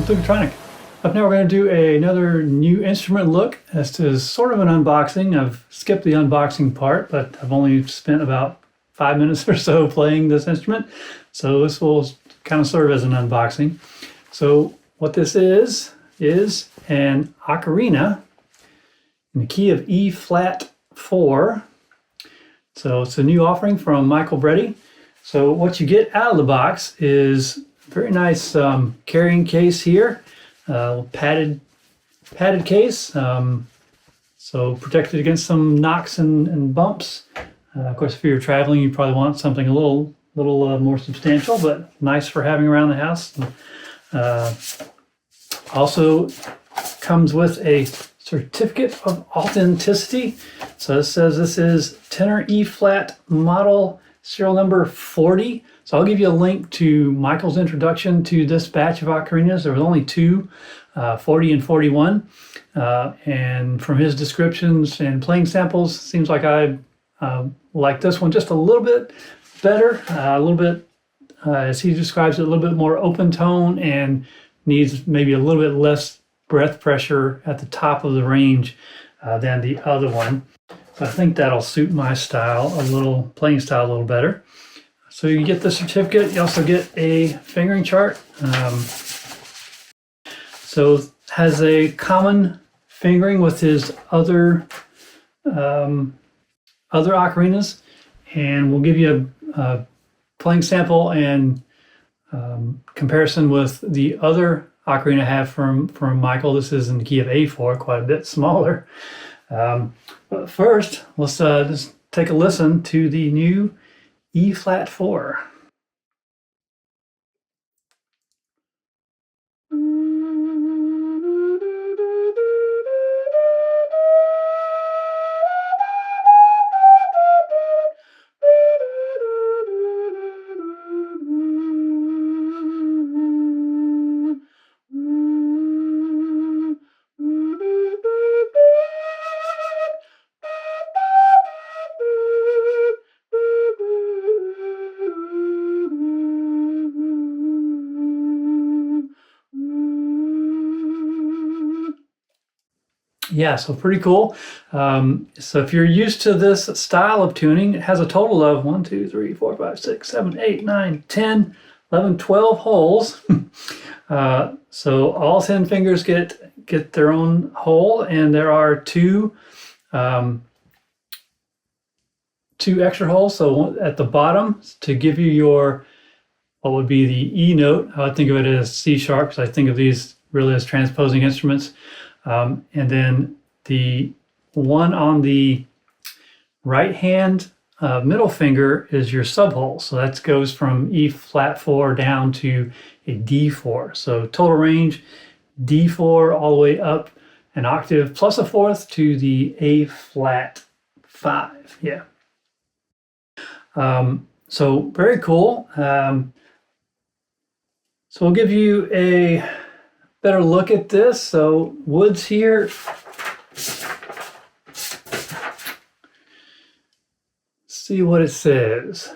Flutetronic. Up now we're going to do another new instrument look. This is sort of an unboxing. I've skipped the unboxing part, but I've only spent about 5 minutes or so playing this instrument. So this will kind of serve as an unboxing. So what this is an ocarina in the key of E-flat-4. So it's a new offering from Michael Bretti. So what you get out of the box is a very nice carrying case here. Padded case, so protected against some knocks and bumps. Of course, if you're traveling, you probably want something a little more substantial, but nice for having around the house. Also comes with a certificate of authenticity. So this says this is tenor E-flat model serial number 40. So I'll give you a link to Michael's introduction to this batch of ocarinas. There was only two, 40 and 41. And from his descriptions and playing samples, seems like I like this one just a little bit better, a little bit, as he describes it, a little bit more open tone and needs maybe a little bit less breath pressure at the top of the range than the other one. So I think that'll suit my style playing style a little better. So you get the certificate. You also get a fingering chart. So has a common fingering with his other ocarinas, and we'll give you a playing sample and comparison with the other ocarina I have from Michael. This is in the key of A4, quite a bit smaller. But first, let's just take a listen to the new E-flat-4. Yeah, so pretty cool. So if you're used to this style of tuning, it has a total of 1, 2, 3, 4, 5, 6, 7, 8, 9, 10, 11, 12 holes. So all 10 fingers get their own hole, and there are two extra holes. So at the bottom to give you your what would be the E note. I would think of it as C sharp, because I think of these really as transposing instruments. And then the one on the right hand middle finger is your subhole. So that goes from E-flat-4 down to a D4. So total range, D4 all the way up an octave plus a fourth to the A-flat-5. Yeah. So very cool. So we'll give you a better look at this. So woods here. See what it says.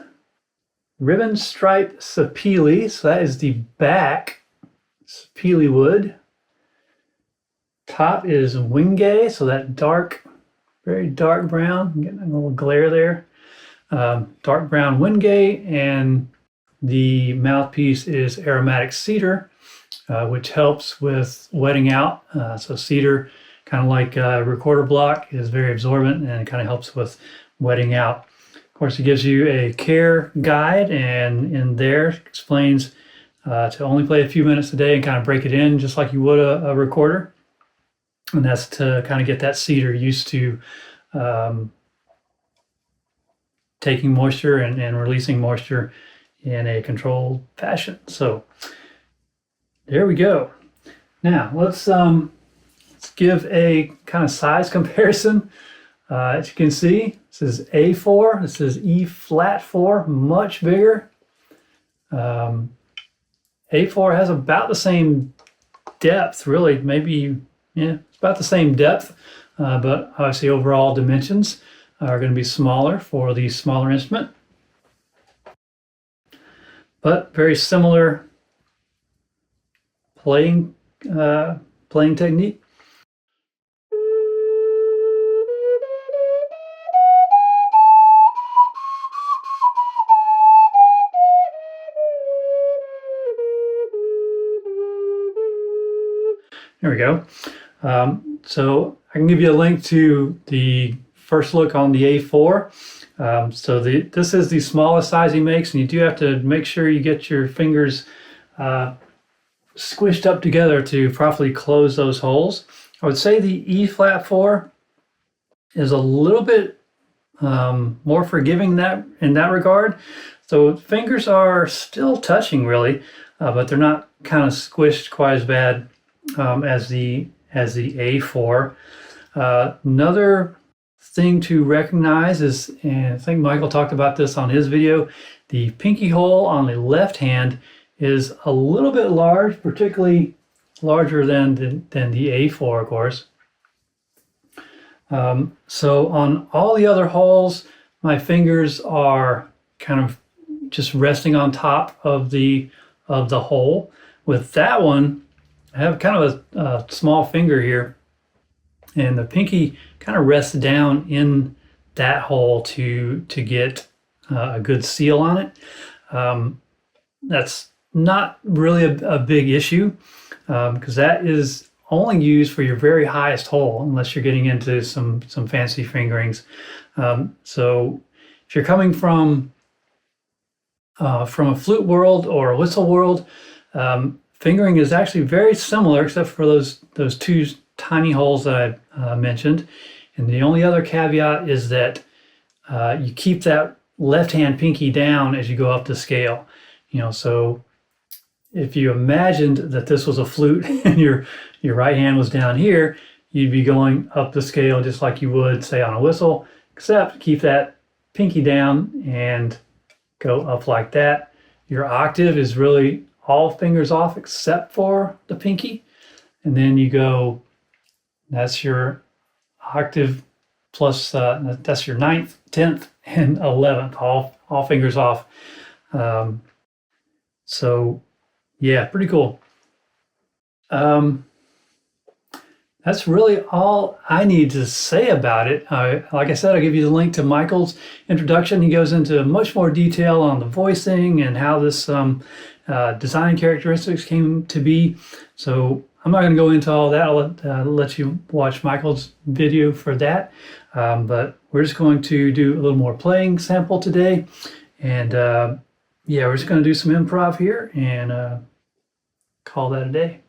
Ribbon stripe sapele. So that is the back sapele wood. Top is wingay. So that dark, very dark brown. I'm getting a little glare there. Dark brown wingay, and the mouthpiece is aromatic cedar. Which helps with wetting out. So cedar, kind of like a recorder block, is very absorbent and kind of helps with wetting out. Of course, it gives you a care guide, and in there explains to only play a few minutes a day and kind of break it in just like you would a recorder. And that's to kind of get that cedar used to taking moisture and releasing moisture in a controlled fashion. So there we go. Now let's give a kind of size comparison. As you can see, this is A4, this is E-flat-4, much bigger. A4 has about the same depth, really, maybe, yeah, it's about the same depth, but obviously overall dimensions are going to be smaller for the smaller instrument. But very similar playing playing technique. There we go. So I can give you a link to the first look on the A4. This is the smallest size he makes, and you do have to make sure you get your fingers squished up together to properly close those holes. I would say the E flat 4 is a little bit more forgiving in that regard. So fingers are still touching really, but they're not kind of squished quite as bad as the A4. Another thing to recognize is, and I think Michael talked about this on his video, the pinky hole on the left hand is a little bit large, particularly larger than the A4, of course. So on all the other holes, my fingers are kind of just resting on top of the hole. With that one, I have kind of a small finger here, and the pinky kind of rests down in that hole to get a good seal on it. That's not really a big issue because that is only used for your very highest hole, unless you're getting into some fancy fingerings. So if you're coming from a flute world or a whistle world, fingering is actually very similar, except for those two tiny holes that I mentioned. And the only other caveat is that you keep that left hand pinky down as you go up the scale. So if you imagined that this was a flute and your right hand was down here, you'd be going up the scale just like you would, say, on a whistle, except keep that pinky down and go up like that. Your octave is really all fingers off except for the pinky. And then you go, that's your octave plus, that's your 9th, 10th, and 11th, all fingers off. So yeah, pretty cool. That's really all I need to say about it. Like I said, I'll give you the link to Michael's introduction. He goes into much more detail on the voicing and how this design characteristics came to be. So I'm not going to go into all that. I'll let you watch Michael's video for that. But we're just going to do a little more playing sample today. And yeah, we're just going to do some improv here and call that a day.